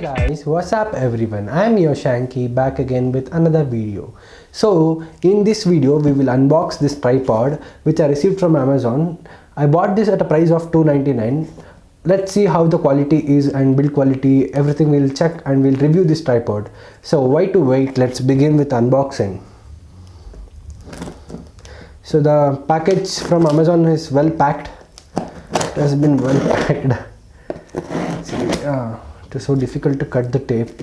Guys, what's up everyone? I am your Shanky back again with another video. So in this video we will unbox this tripod which I received from Amazon. I bought this at a price of $2.99. Let's see how the quality is and build quality, everything we'll check and we'll review this tripod. So why to wait, let's begin with unboxing. So the package from Amazon is well packed. It has been well packed. It is so difficult to cut the tape.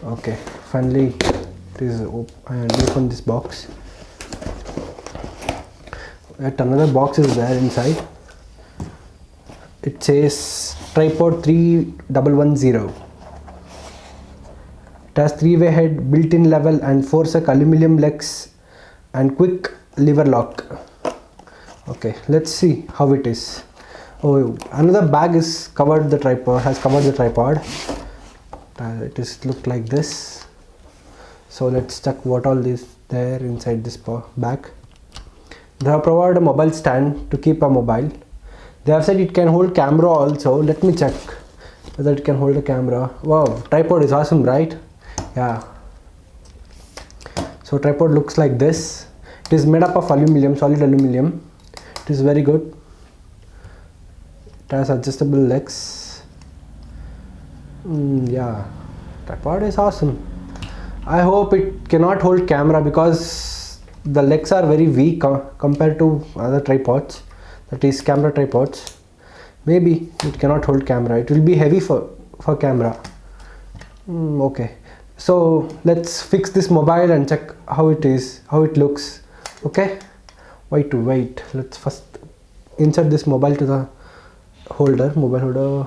Okay, finally it is open this box. Yet another box is there inside. It says tripod 3110. It has 3-way head, built-in level and 4-suck aluminum legs and quick lever lock. Okay, let's see how it is. Oh, another bag is covered the tripod. It is look like this. So let's check what all is there inside this bag. They have provided a mobile stand to keep a mobile. They have said it can hold camera also. Let me check whether it can hold a camera. Wow, tripod is awesome, right? Yeah. So tripod looks like this. It is made up of aluminum, solid aluminum. It is very good. It has adjustable legs. Yeah, tripod is awesome. I hope it cannot hold camera because the legs are very weak compared to other tripods, that is camera tripods. Maybe it cannot hold camera. It will be heavy for camera. Okay, so let's fix this mobile and check how it is, how it looks. Okay, wait. Let's first insert this mobile to the mobile holder.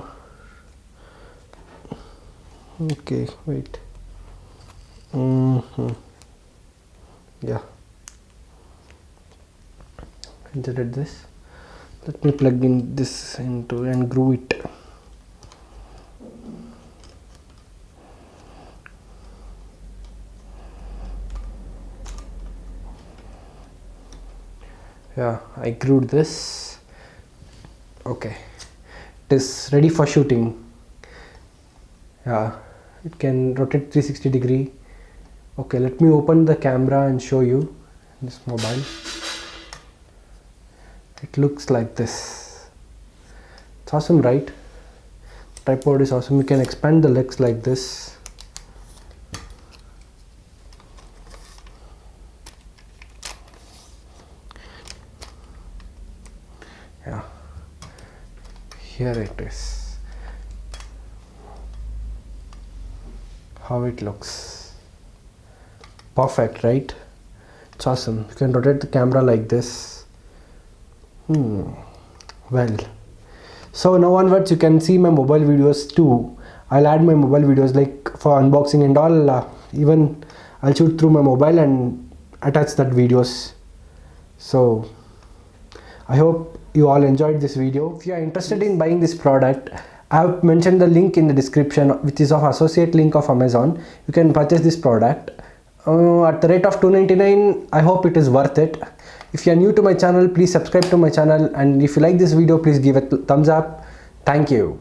Okay, wait. Yeah, inserted this. Let me plug in this into and glue it. Yeah, I glued this. Okay, it is ready for shooting. Yeah, it can rotate 360 degree. Okay, let me open the camera and show you this mobile. It looks like this. It's awesome, right? Tripod is awesome. You can expand the legs like this. Yeah, here it is. How it looks. Perfect, right? It's awesome. You can rotate the camera like this. Well, so now onwards you can see my mobile videos too. I'll add my mobile videos like for unboxing and all. Even I'll shoot through my mobile and attach that videos. So I hope you all enjoyed this video. If you are interested in buying this product, I have mentioned the link in the description, which is of associate link of Amazon. You can purchase this product at the rate of $2.99. I hope it is worth it. If you are new to my channel, please subscribe to my channel, and if you like this video, please give it a thumbs up. Thank you.